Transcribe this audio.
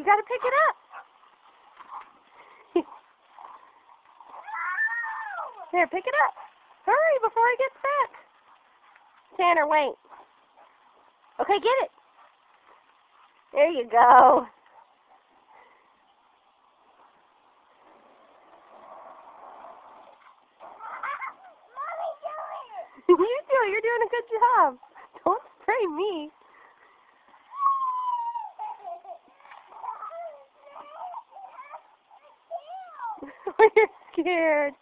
You gotta pick it up. Here, pick it up. Hurry before he gets back. Tanner, wait. Okay, get it. There you go. You do it. You're doing a good job. Don't spray me. You're scared.